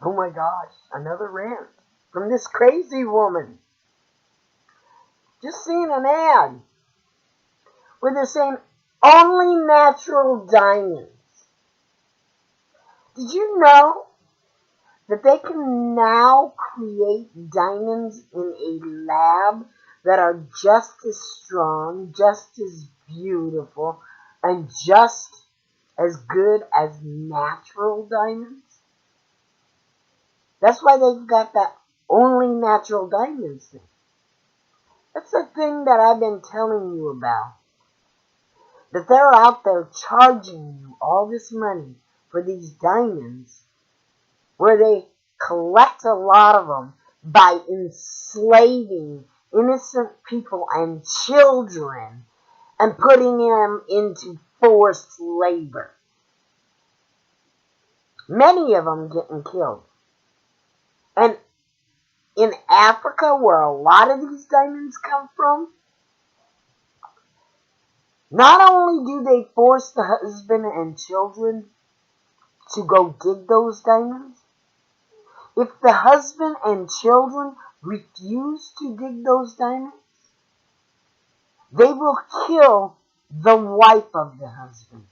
Oh my gosh, another rant from this crazy woman. Just seen an ad where they're saying only natural diamonds. Did you know that they can now create diamonds in a lab that are just as strong, just as beautiful, and just as good as natural diamonds? That's why they've got that only natural diamonds thing. That's the thing that I've been telling you about. That they're out there charging you all this money for these diamonds where they collect a lot of them by enslaving innocent people and children and putting them into forced labor. Many of them getting killed. And in Africa, where a lot of these diamonds come from, not only do they force the husband and children to go dig those diamonds, if the husband and children refuse to dig those diamonds, they will kill the wife of the husband.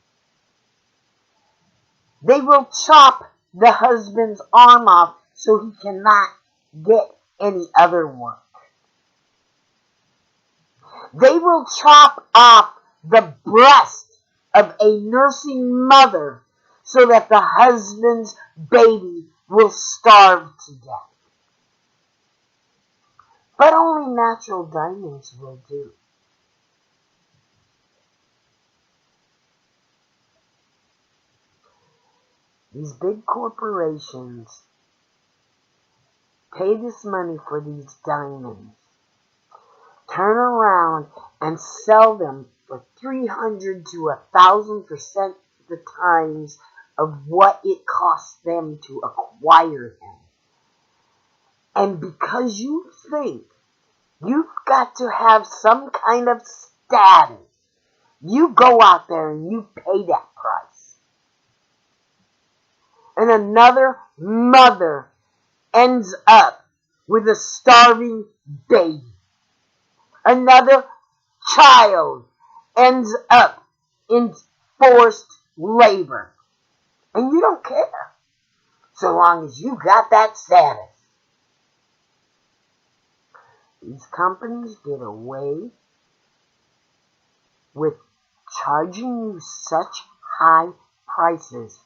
They will chop the husband's arm off so he cannot get any other work. They will chop off the breast of a nursing mother so that the husband's baby will starve to death. But only natural diamonds will do. These big corporations pay this money for these diamonds, turn around and sell them for 300 to 1,000% the times of what it costs them to acquire them. And because you think you've got to have some kind of status, you go out there and you pay that price. And another mother ends up with a starving baby. Another child ends up in forced labor. And you don't care, so long as you got that status. These companies get away with charging you such high prices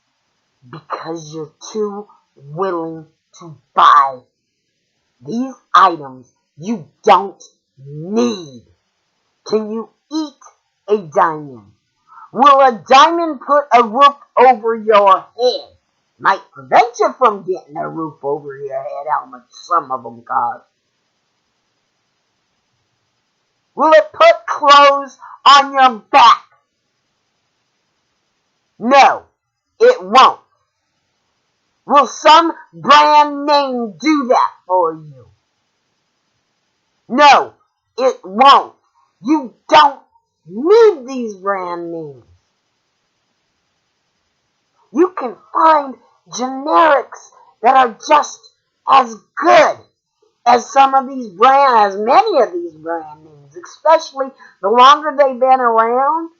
because you're too willing to buy these items you don't need. Can you eat a diamond? Will a diamond put a roof over your head? Might prevent you from getting a roof over your head, how much some of them cost. Will it put clothes on your back? No, it won't. Will some brand name do that for you? No, it won't. You don't need these brand names. You can find generics that are just as good as some of these as many of these brand names, especially the longer they've been around,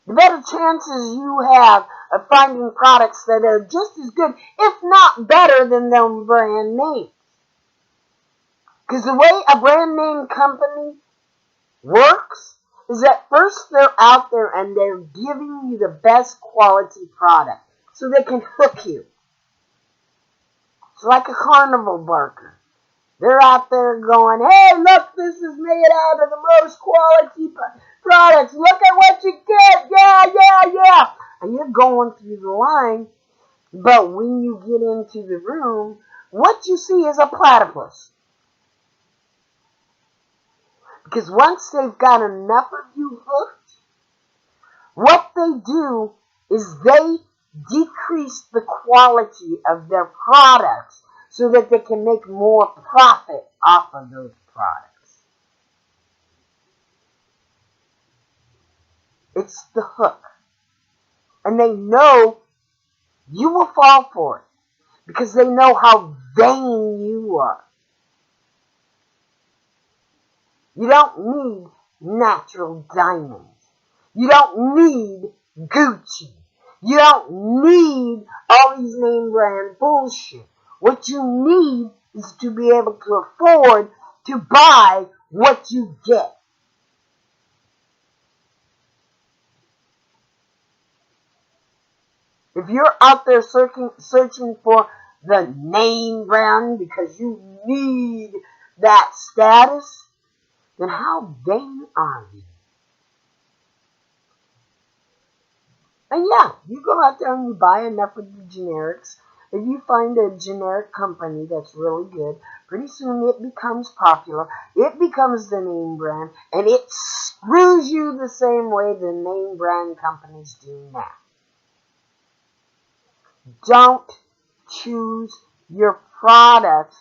the better chances you have of finding products that are just as good, if not better, than them brand names. Because the way a brand name company works is that first they're out there and they're giving you the best quality product so they can hook you. It's like a carnival barker. They're out there going, hey, look, this is made out of the most quality products. Look at what you get. Yeah. And you're going through the line, but when you get into the room, what you see is a platypus. Because once they've got enough of you hooked, what they do is they decrease the quality of their products so that they can make more profit off of those products. It's the hook. And they know you will fall for it. because they know how vain you are. You don't need natural diamonds. You don't need Gucci. You don't need all these name brand bullshit. What you need is to be able to afford to buy what you get. If you're out there searching for the name brand because you need that status, then how vain are you? And yeah, you go out there and you buy enough of the generics. If you find a generic company that's really good, pretty soon it becomes popular. It becomes the name brand, and it screws you the same way the name brand companies do now. Don't choose your products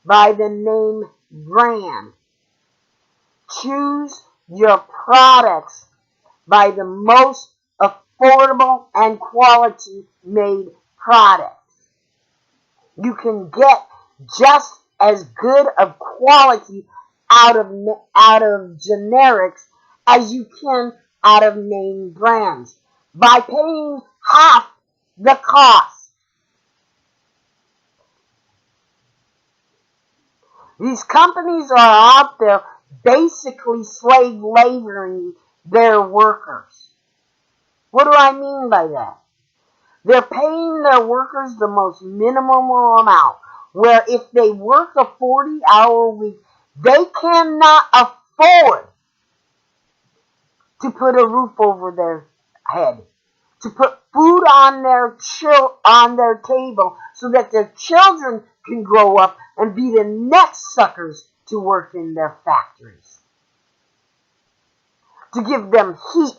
by the name brand. Choose your products by the most affordable and quality made products. You can get just as good of quality out of generics as you can out of name brands by paying half the cost. These companies are out there basically slave laboring their workers. What do I mean by that? They're paying their workers the most minimum amount, where if they work a 40-hour week, they cannot afford to put a roof over their head, to put food on their table so that their children can grow up and be the next suckers to work in their factories, to give them heat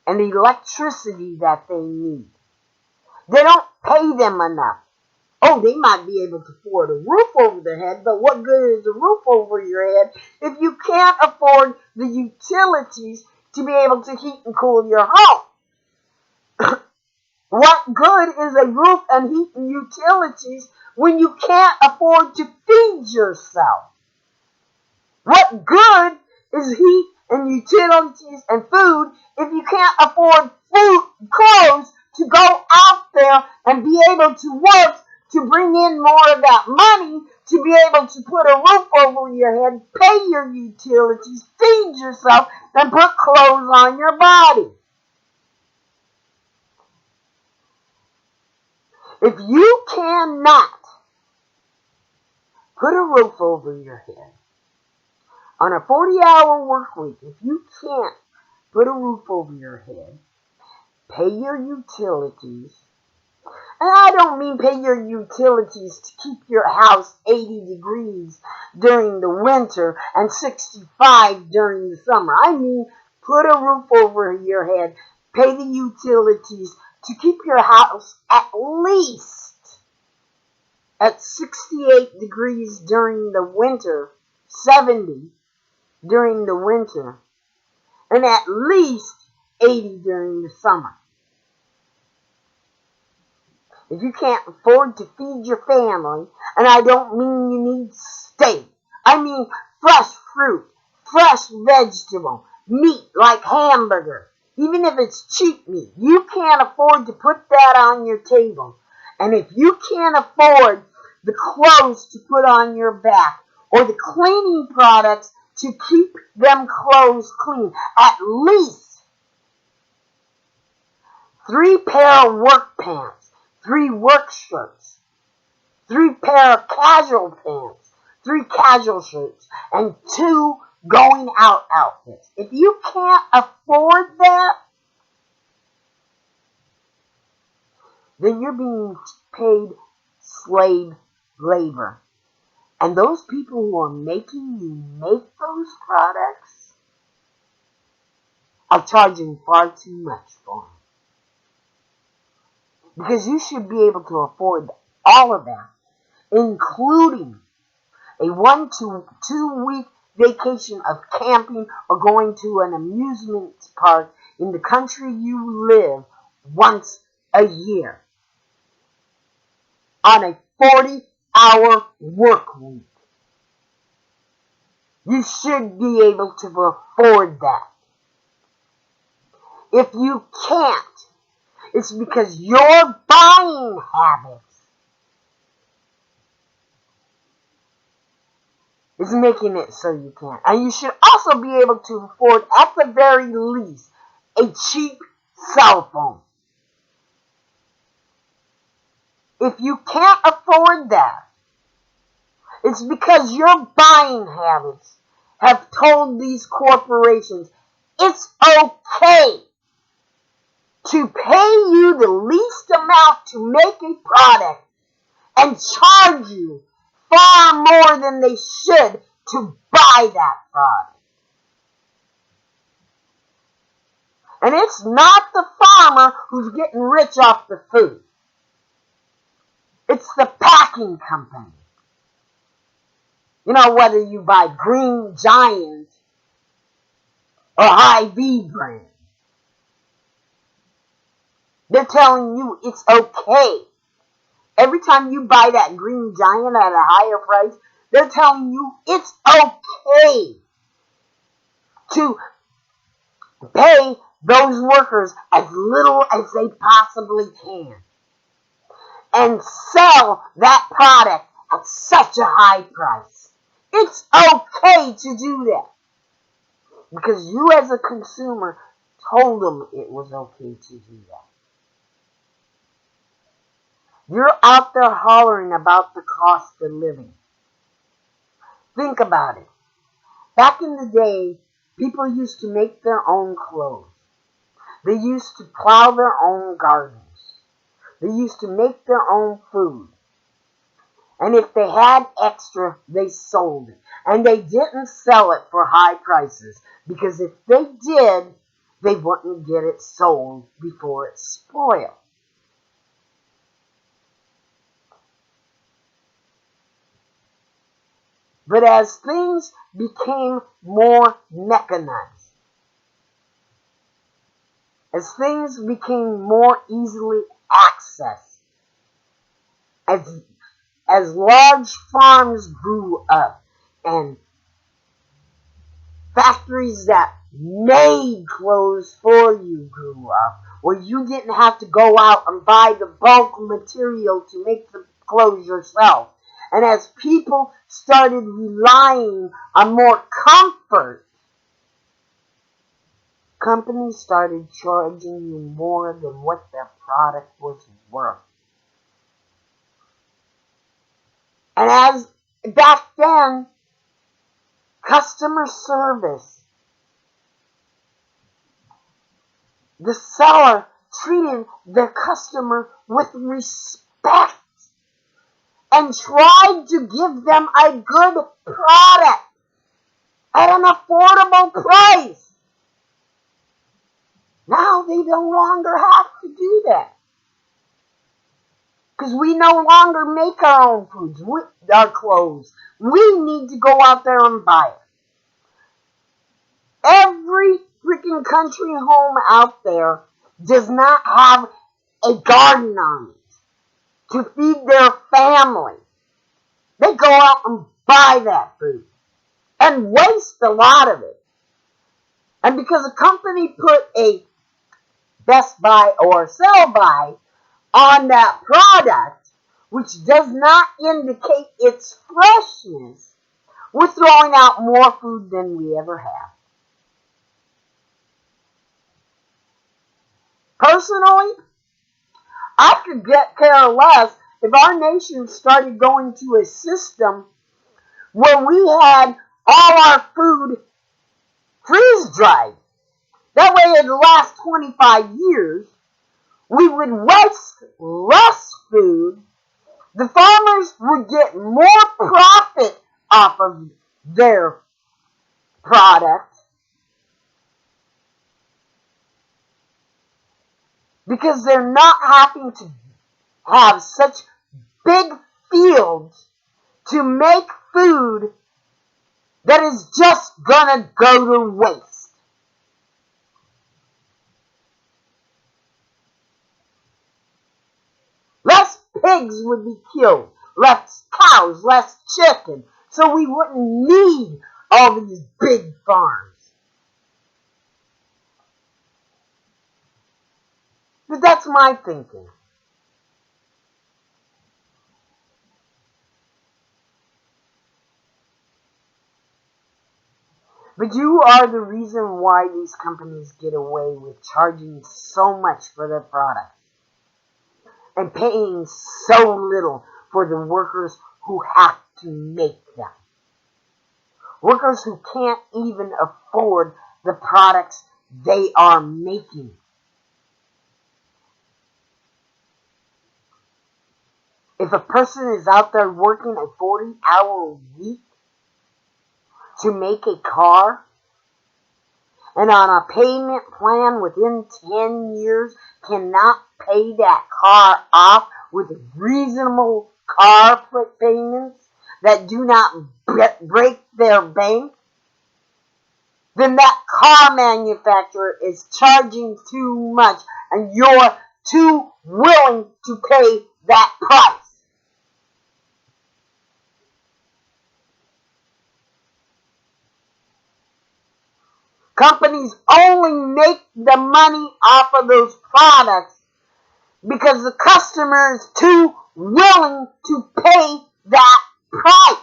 and electricity that they need. They don't pay them enough. Oh, they might be able to afford a roof over their head, but what good is a roof over your head if you can't afford the utilities to be able to heat and cool your home? What good is a roof and heat and utilities when you can't afford to feed yourself? What good is heat and utilities and food if you can't afford food, clothes to go out there and be able to work to bring in more of that money to be able to put a roof over your head, pay your utilities, feed yourself, and put clothes on your body? If you cannot put a roof over your head on a 40-hour work week, if you can't put a roof over your head, pay your utilities, and I don't mean pay your utilities to keep your house 80 degrees during the winter and 65 during the summer. I mean put a roof over your head, pay the utilities to keep your house at least at 68 degrees during the winter, 70 during the winter, and at least 80 during the summer. If you can't afford to feed your family, and I don't mean you need steak, I mean fresh fruit, fresh vegetable, meat like hamburger, even if it's cheap meat, you can't afford to put that on your table. And if you can't afford the clothes to put on your back or the cleaning products to keep them clothes clean, at least 3 pair of work pants, 3 work shirts, 3 pair of casual pants, 3 casual shirts, and 2 going out outfits. If you can't afford that, then you're being paid slave labor. And those people who are making you make those products are charging far too much for them. Because you should be able to afford all of that, including a 1 to 2 week vacation of camping or going to an amusement park in the country you live once a year. on a 40-hour work week. You should be able to afford that. If you can't, it's because your buying habits is making it so you can't. And you should also be able to afford, at the very least, a cheap cell phone. If you can't afford that, it's because your buying habits have told these corporations it's okay to pay you the least amount to make a product and charge you far more than they should to buy that product. And it's not the farmer who's getting rich off the food. It's the packing company. You know, whether you buy Green Giant or Hy-Vee brand, they're telling you it's okay. Every time you buy that Green Giant at a higher price, they're telling you it's okay to pay those workers as little as they possibly can and sell that product at such a high price. It's okay to do that because you as a consumer told them it was okay to do that. You're out there hollering about the cost of living. Think about it. Back in the day, people used to make their own clothes. They used to plow their own gardens. They used to make their own food. And if they had extra, they sold it. And they didn't sell it for high prices, because if they did, they wouldn't get it sold before it spoiled. But as things became more mechanized, as things became more easily accessed, as large farms grew up and factories that made clothes for you grew up, where you didn't have to go out and buy the bulk material to make the clothes yourself. And as people started relying on more comfort, companies started charging you more than what their product was worth. And as back then, customer service, the seller treated the customer with respect and tried to give them a good product at an affordable price. Now they no longer have to do that, because we no longer make our own foods, our clothes. We need to go out there and buy it. Every freaking country home out there does not have a garden on it to feed their family. They go out and buy that food and waste a lot of it. And because a company put a Best Buy or Sell By on that product, which does not indicate its freshness, we're throwing out more food than we ever have. Personally, I could care less if our nation started going to a system where we had all our food freeze-dried. That way, in the last 25 years, we would waste less food. The farmers would get more profit off of their product because they're not having to have such big fields to make food that is just gonna go to waste. Let's pick pigs would be killed, less cows, less chicken, so we wouldn't need all these big farms. But that's my thinking. But you are the reason why these companies get away with charging so much for their products and paying so little for the workers who have to make them. Workers who can't even afford the products they are making. If a person is out there working a 40-hour week to make a car, and on a payment plan within 10 years cannot pay that car off with reasonable car payments that do not break their bank, then that car manufacturer is charging too much and you're too willing to pay that price. Companies only make the money off of those products because the customer is too willing to pay that price.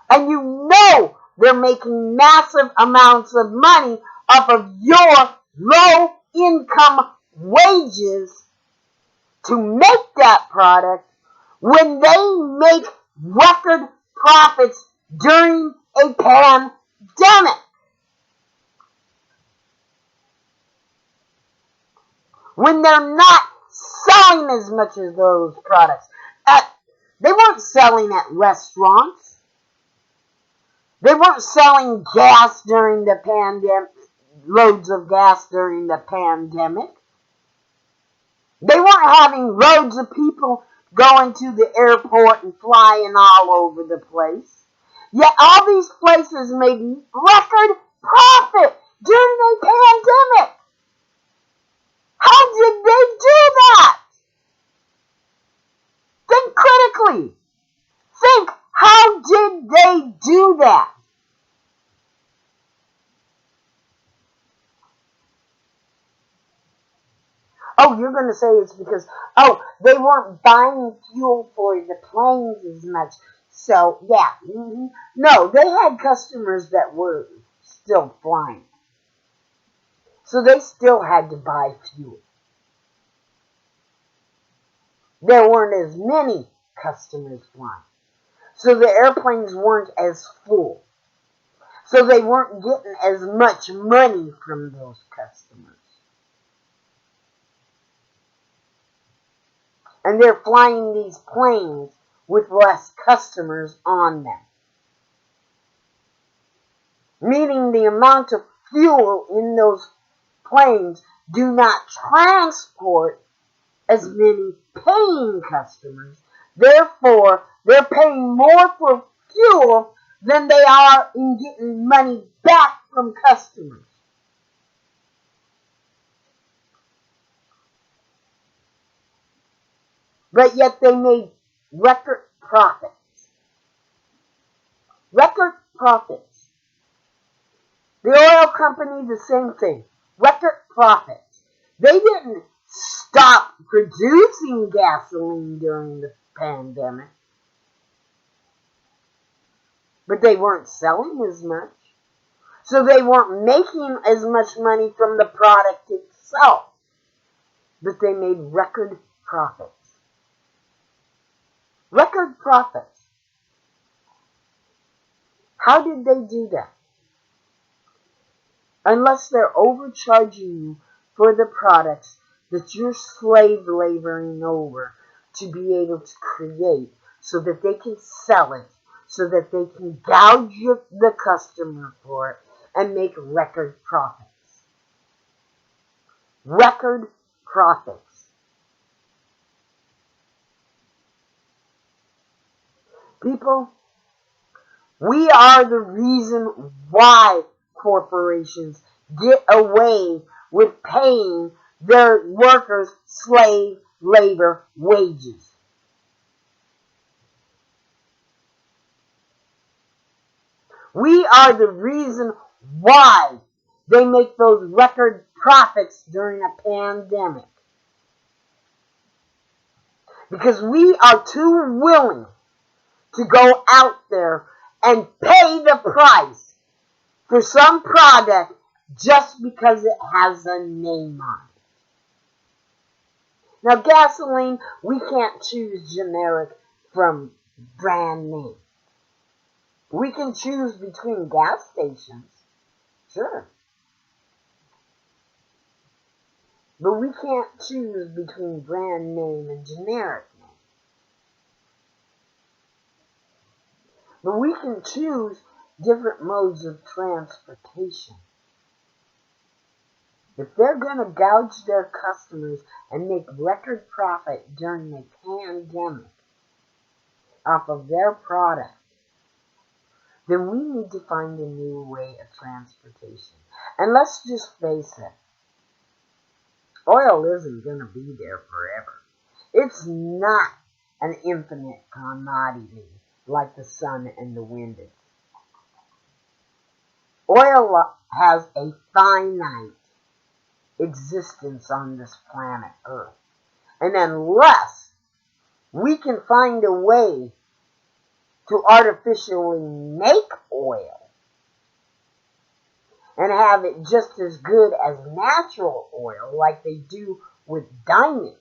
And you know they're making massive amounts of money off of your low income wages to make that product when they make record profits during a pandemic. When they're not selling as much as those products. They weren't selling at restaurants. They weren't selling gas during the pandemic, loads of gas during the pandemic. They weren't having loads of people going to the airport and flying all over the place. Yet all these places made record profit during a pandemic. How did they do that? Think critically. Think, how did they do that? Oh, you're going to say it's because, they weren't buying fuel for the planes as much. So, yeah. No, they had customers that were still flying. So they still had to buy fuel. There weren't as many customers flying. So the airplanes weren't as full. So they weren't getting as much money from those customers. And they're flying these planes with less customers on them. Meaning the amount of fuel in those planes do not transport as many paying customers. Therefore, they're paying more for fuel than they are in getting money back from customers. But yet they made record profits. Record profits. The oil company, the same thing. Record profits. They didn't stop producing gasoline during the pandemic. But they weren't selling as much. So they weren't making as much money from the product itself. But they made record profits. Record profits. How did they do that? Unless they're overcharging you for the products that you're slave laboring over to be able to create so that they can sell it, so that they can gouge the customer for it and make record profits. Record profits. People, we are the reason why corporations get away with paying their workers slave labor wages. We are the reason why they make those record profits during a pandemic. Because we are too willing to go out there and pay the price for some product just because it has a name on it. Now, gasoline, we can't choose generic from brand name. We can choose between gas stations, sure. But we can't choose between brand name and generic name. But we can choose different modes of transportation. If they're going to gouge their customers and make record profit during the pandemic off of their product, then we need to find a new way of transportation. And let's just face it, oil isn't going to be there forever. It's not an infinite commodity like the sun and the wind is. Oil has a finite existence on this planet Earth. And unless we can find a way to artificially make oil and have it just as good as natural oil like they do with diamonds,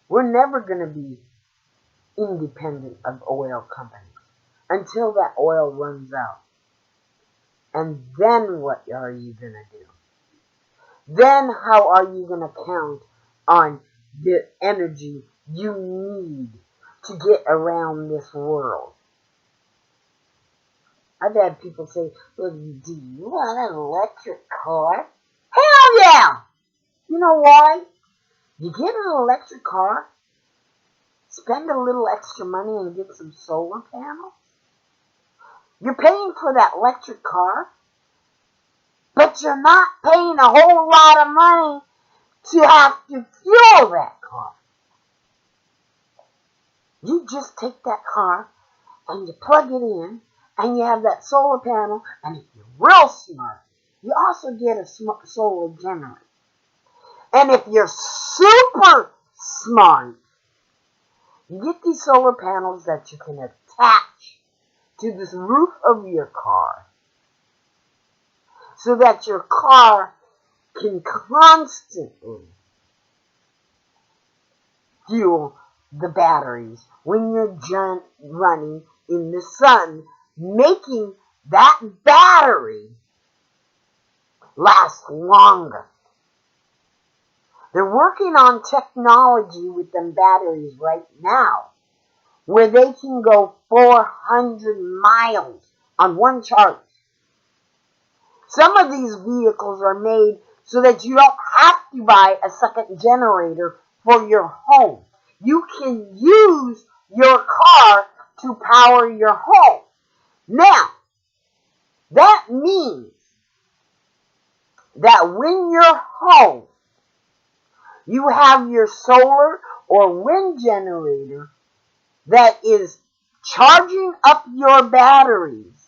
we're never going to be independent of oil companies until that oil runs out. And then what are you going to do? Then how are you going to count on the energy you need to get around this world? I've had people say, well, do you want an electric car? Hell yeah! You know why? You get an electric car, spend a little extra money and get some solar panels. You're paying for that electric car, but you're not paying a whole lot of money to have to fuel that car. You just take that car and you plug it in and you have that solar panel, and if you're real smart, you also get a solar generator. And if you're super smart, you get these solar panels that you can attach to this roof of your car so that your car can constantly fuel the batteries when you're running in the sun, making that battery last longer. They're working on technology with them batteries right now where they can go 400 miles on one charge. Some of these vehicles are made so that you don't have to buy a second generator for your home. You can use your car to power your home. Now, that means that when you're home, you have your solar or wind generator that is charging up your batteries.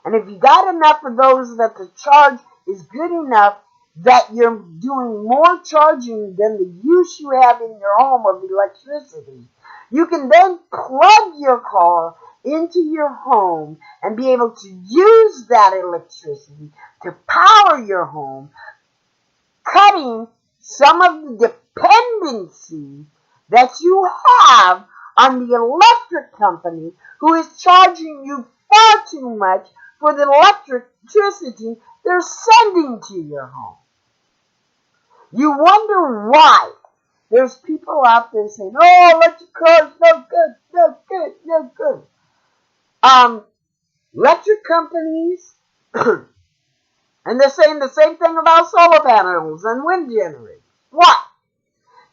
And if you got enough of those that the charge is good enough that you're doing more charging than the use you have in your home of electricity, you can then plug your car into your home and be able to use that electricity to power your home, cutting some of the dependency that you have on the electric company who is charging you far too much for the electricity they're sending to your home. You wonder why there's people out there saying, oh, electric cars, no good, no good, no good. Electric companies, and they're saying the same thing about solar panels and wind generators. Why?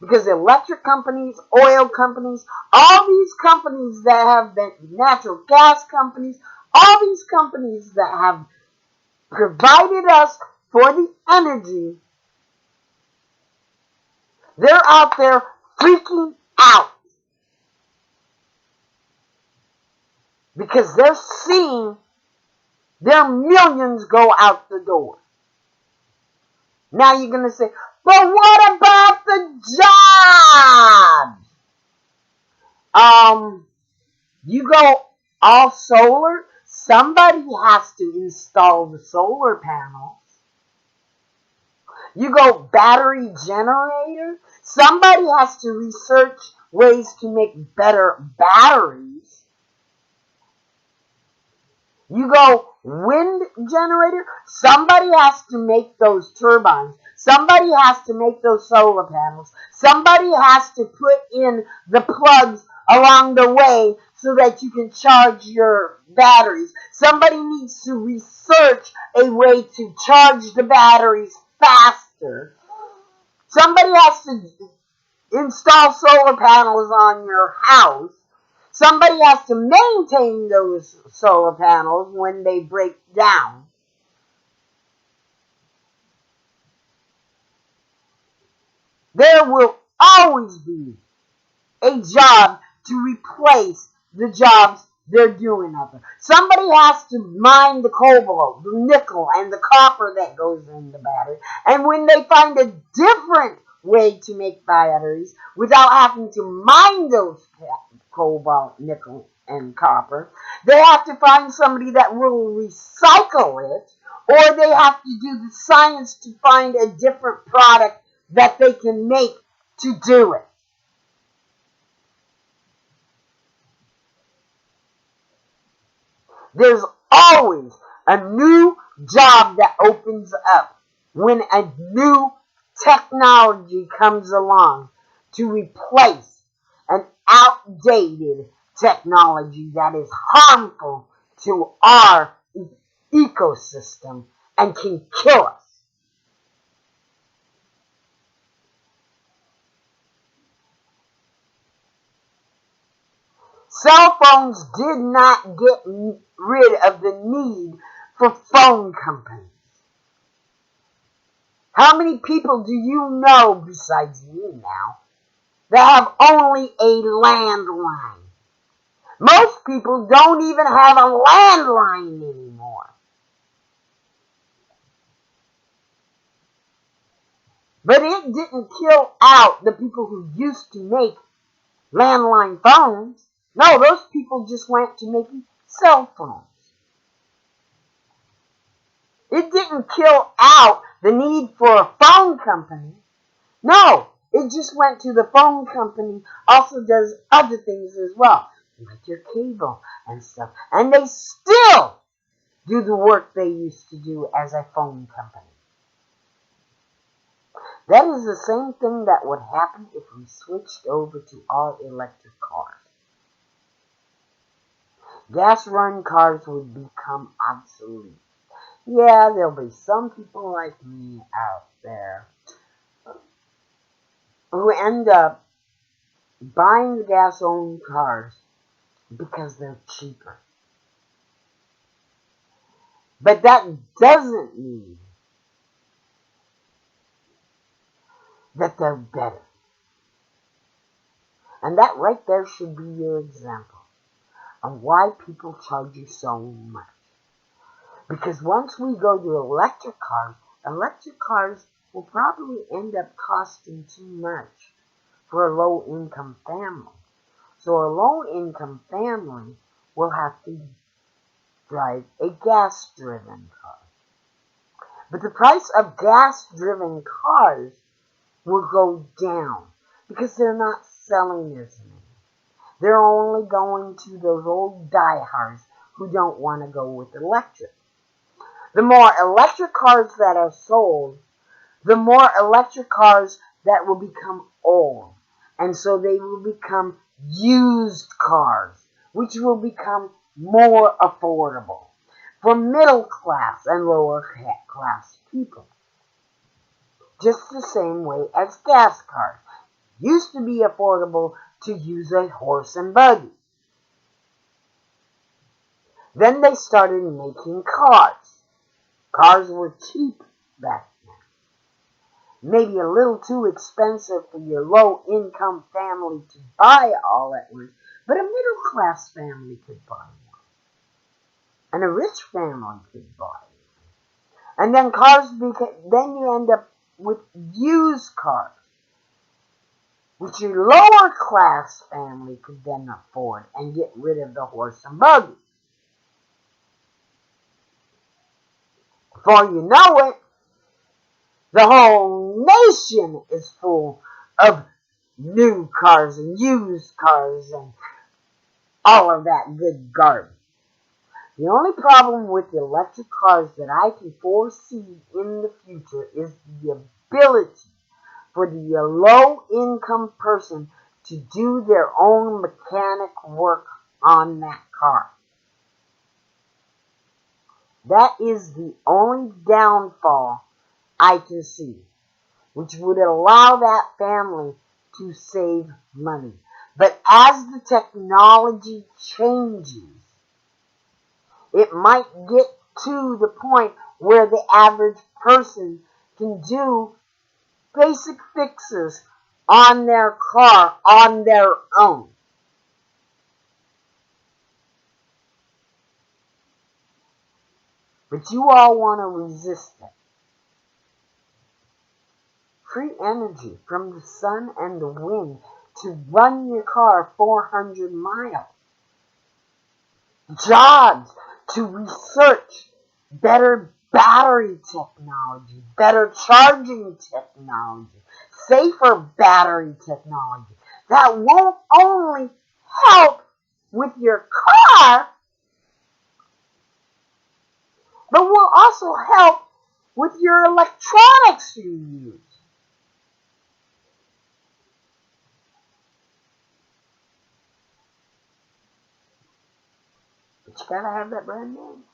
Because electric companies, oil companies, all these companies that have been natural gas companies, all these companies that have provided us for the energy, they're out there freaking out because they're seeing their millions go out the door. Now you're going to say, but what about the jobs? You go all solar. Somebody has to install the solar panels. You go battery generator. Somebody has to research ways to make better batteries. You go wind generator. Somebody has to make those turbines. Somebody has to make those solar panels. Somebody has to put in the plugs along the way so that you can charge your batteries. Somebody needs to research a way to charge the batteries faster. Somebody has to install solar panels on your house. Somebody has to maintain those solar panels when they break down. There will always be a job to replace the jobs they're doing out there. Somebody has to mine the cobalt, the nickel, and the copper that goes in the battery. And when they find a different way to make batteries without having to mine those cobalt, nickel, and copper, they have to find somebody that will recycle it, or they have to do the science to find a different product that they can make to do it. There's always a new job that opens up when a new technology comes along to replace an outdated technology that is harmful to our ecosystem and can kill us. Cell phones did not get rid of the need for phone companies. How many people do you know, besides me now, that have only a landline? Most people don't even have a landline anymore. But it didn't kill out the people who used to make landline phones. No, those people just went to making cell phones. It didn't kill out the need for a phone company. No, it just went to the phone company also does other things as well, like your cable and stuff. And they still do the work they used to do as a phone company. That is the same thing that would happen if we switched over to all electric cars. Gas-run cars would become obsolete. Yeah, there'll be some people like me out there who end up buying the gas-owned cars because they're cheaper. But that doesn't mean that they're better. And that right there should be your example of why people charge you so much. Because once we go to electric cars will probably end up costing too much for a low-income family. So a low-income family will have to drive a gas-driven car. But the price of gas-driven cars will go down because they're not selling as many. They're only going to those old diehards who don't want to go with electric. The more electric cars that are sold, the more electric cars that will become old. And so they will become used cars, which will become more affordable for middle class and lower class people. Just the same way as gas cars used to be affordable to use a horse and buggy. Then they started making cars. Cars were cheap back then. Maybe a little too expensive for your low-income family to buy all at once, but a middle-class family could buy one, and a rich family could buy it. And then then you end up with used cars, which your lower-class family could then afford and get rid of the horse and buggy. Before you know it, the whole nation is full of new cars and used cars and all of that good garbage. The only problem with electric cars that I can foresee in the future is the ability for the low-income person to do their own mechanic work on that car. That is the only downfall I can see, which would allow that family to save money. But as the technology changes, it might get to the point where the average person can do basic fixes on their car on their own. But you all want to resist it. Free energy from the sun and the wind to run your car 400 miles. Jobs to research better battery technology, better charging technology, safer battery technology. That won't only help with your car, but will also help with your electronics you use. But you gotta have that brand name.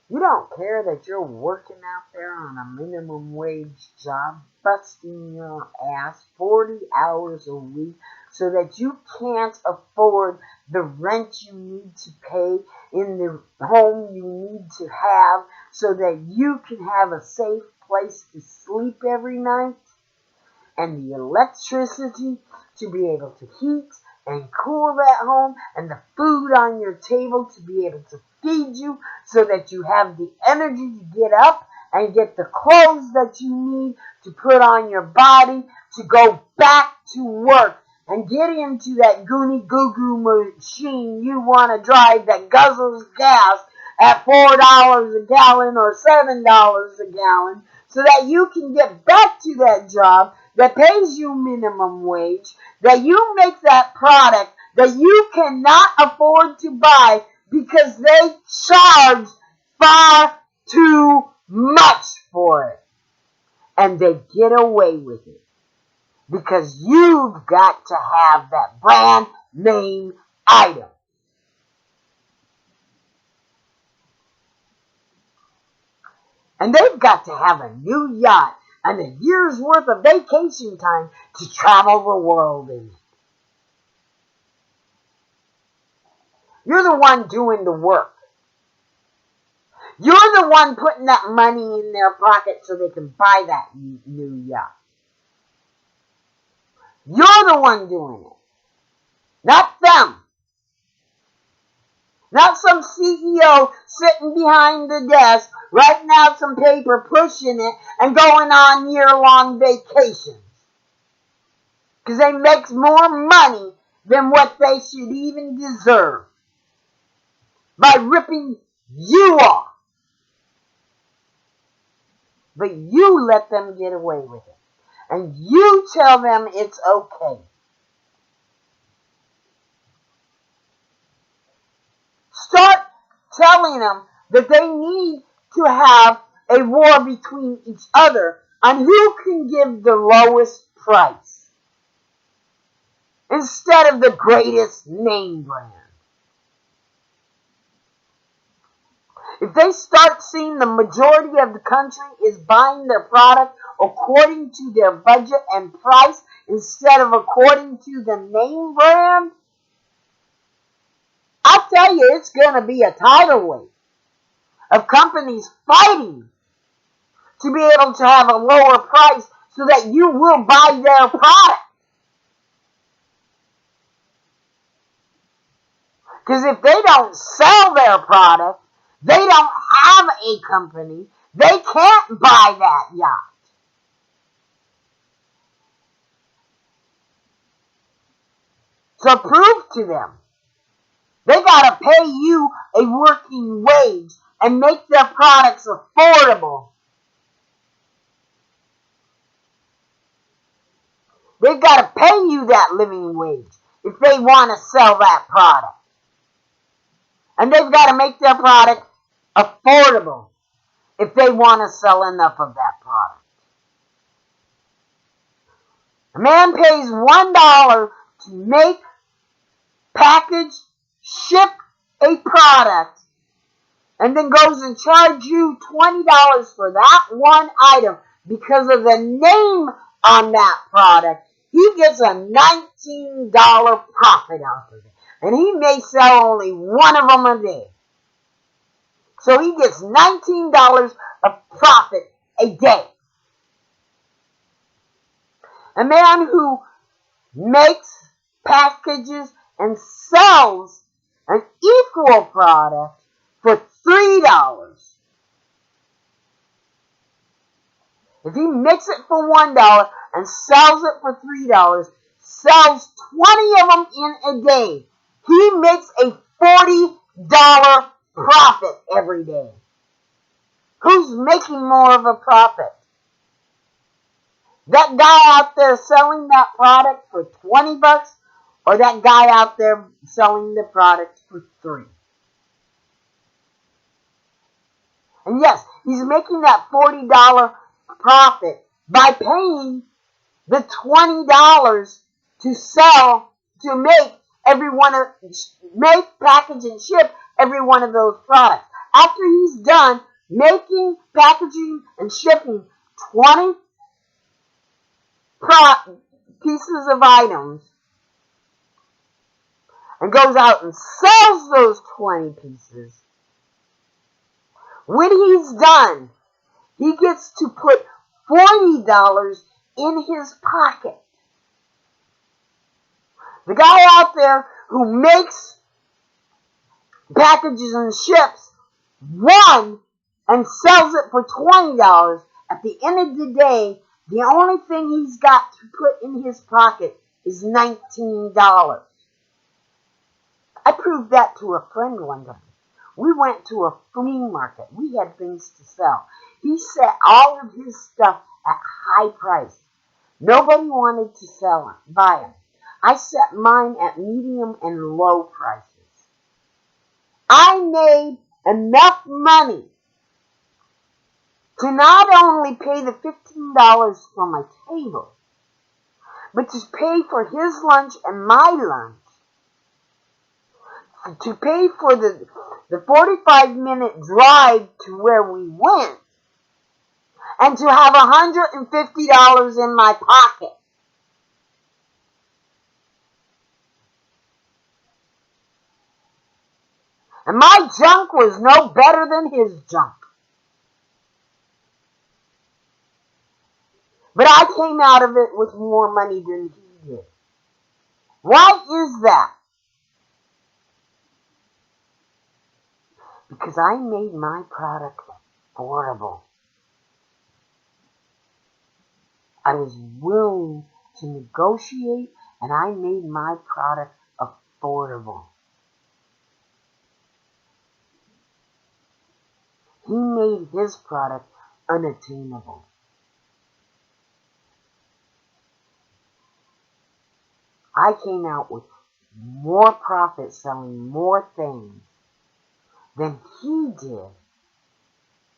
You don't care that you're working out there on a minimum wage job, busting your ass 40 hours a week so that you can't afford the rent you need to pay in the home you need to have so that you can have a safe place to sleep every night, and the electricity to be able to heat and cool that home, and the food on your table to be able to feed you so that you have the energy to get up and get the clothes that you need to put on your body to go back to work and get into that goony goo machine you want to drive that guzzles gas at $4 a gallon or $7 a gallon so that you can get back to that job that pays you minimum wage, that you make that product that you cannot afford to buy because they charge far too much for it. And they get away with it because you've got to have that brand name item. And they've got to have a new yacht and a year's worth of vacation time to travel the world in it. You're the one doing the work. You're the one putting that money in their pocket so they can buy that new yacht. You're the one doing it. Not them. Not some CEO sitting behind the desk, writing out some paper, pushing it, and going on year-long vacations. Because they make more money than what they should even deserve by ripping you off. But you let them get away with it. And you tell them it's okay. Start telling them that they need to have a war between each other on who can give the lowest price instead of the greatest name brand. If they start seeing the majority of the country is buying their product according to their budget and price instead of according to the name brand, I'll tell you it's going to be a tidal wave of companies fighting to be able to have a lower price so that you will buy their product. Because if they don't sell their product, they don't have a company, they can't buy that yacht. So prove to them. They got to pay you a working wage and make their products affordable. They've got to pay you that living wage if they want to sell that product. And they've got to make their product affordable if they want to sell enough of that product. A man pays $1 to make, package, ship a product, and then goes and charge you $20 for that one item because of the name on that product. He gets a $19 profit out of it. And he may sell only one of them a day. So he gets $19 of profit a day. A man who makes, packages, and sells an equal product for $3. If he makes it for $1 and sells it for $3, sells 20 of them in a day, he makes a $40 profit every day. Who's making more of a profit? That guy out there selling that product for $20 or that guy out there selling the product for $3? And yes, he's making that $40 profit by paying the $20 to sell, to make make, package, and ship every one of those products. After he's done making, packaging, and shipping 20 pieces of items and goes out and sells those 20 pieces, when he's done, he gets to put $40 in his pocket. The guy out there who makes, packages, and ships one and sells it for $20, at the end of the day, the only thing he's got to put in his pocket is $19. I proved that to a friend one time. We went to a flea market. We had things to sell. He set all of his stuff at high price. Nobody wanted to buy them. I set mine at medium and low prices. I made enough money to not only pay the $15 for my table, but to pay for his lunch and my lunch, to pay for the 45-minute drive to where we went, and to have $150 in my pocket. And my junk was no better than his junk. But I came out of it with more money than he did. Why is that? Because I made my product affordable. I was willing to negotiate, and I made my product affordable. He made his product unattainable. I came out with more profit selling more things than he did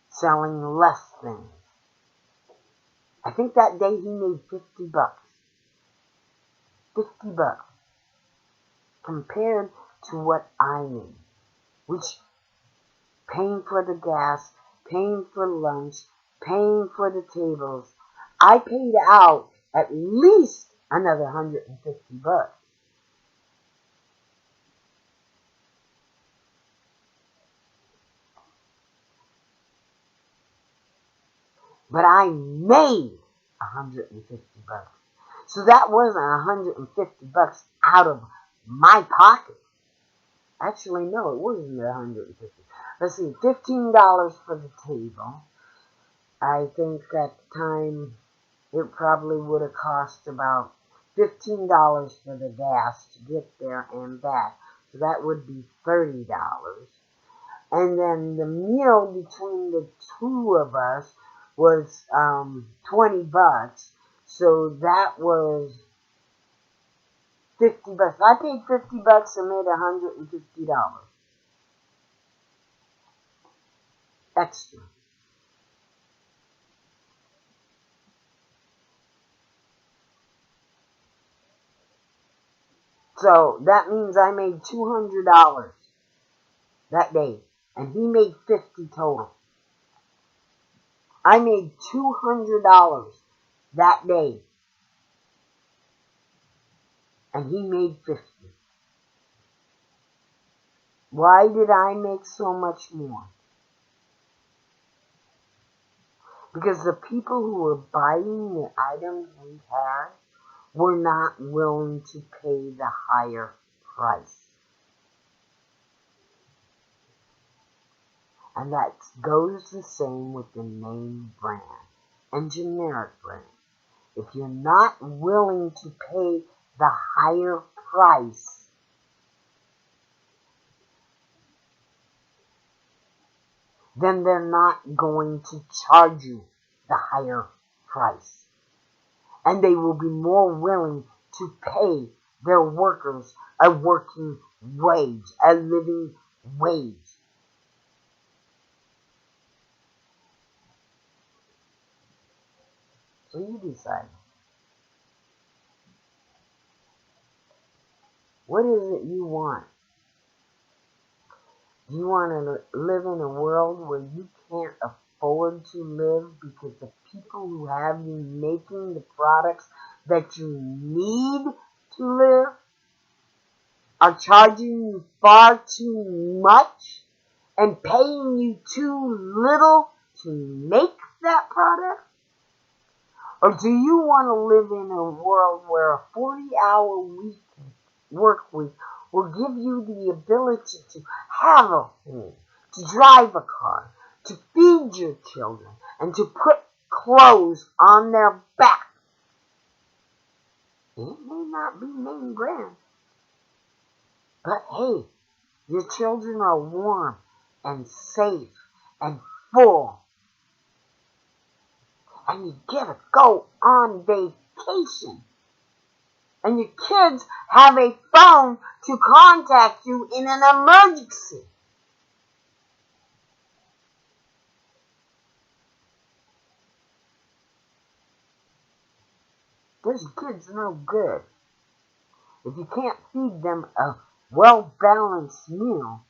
selling less things. I think that day he made $50. $50 compared to what I made, which paying for the gas, paying for lunch, paying for the tables, I paid out at least another $150. But I made $150. So that wasn't $150 out of my pocket. Actually, no, it wasn't $150. Let's see, $15 for the table. I think at the time it probably would have cost about $15 for the gas to get there and back. So that would be $30. And then the meal between the two of us was $20. So that was $50. I paid $50 and made $150 extra. So that means I made $200 that day, and he made $50 total. I made $200 that day, and he made $50. Why did I make so much more? Because the people who were buying the items we had were not willing to pay the higher price. And that goes the same with the name brand and generic brand. If you're not willing to pay the higher price, then they're not going to charge you the higher price. And they will be more willing to pay their workers a working wage, a living wage. So you decide. What is it you want? Do you want to live in a world where you can't afford to live because the people who have you making the products that you need to live are charging you far too much and paying you too little to make that product? Or do you want to live in a world where a 40-hour work week will give you the ability to have a home, to drive a car, to feed your children, and to put clothes on their back? It may not be name brand, but hey, your children are warm and safe and full, and you get to go on vacation. And your kids have a phone to contact you in an emergency. This kid's no good if you can't feed them a well-balanced meal,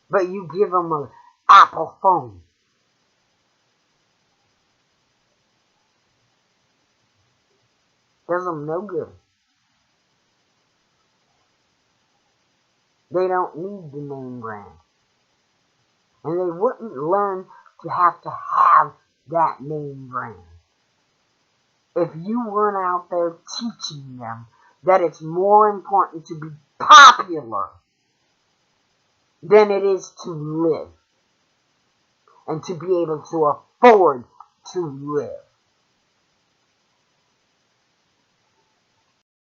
but you give them an Apple phone. Does them no good. They don't need the name brand. And they wouldn't learn to have that name brand if you weren't out there teaching them that it's more important to be popular than it is to live and to be able to afford to live.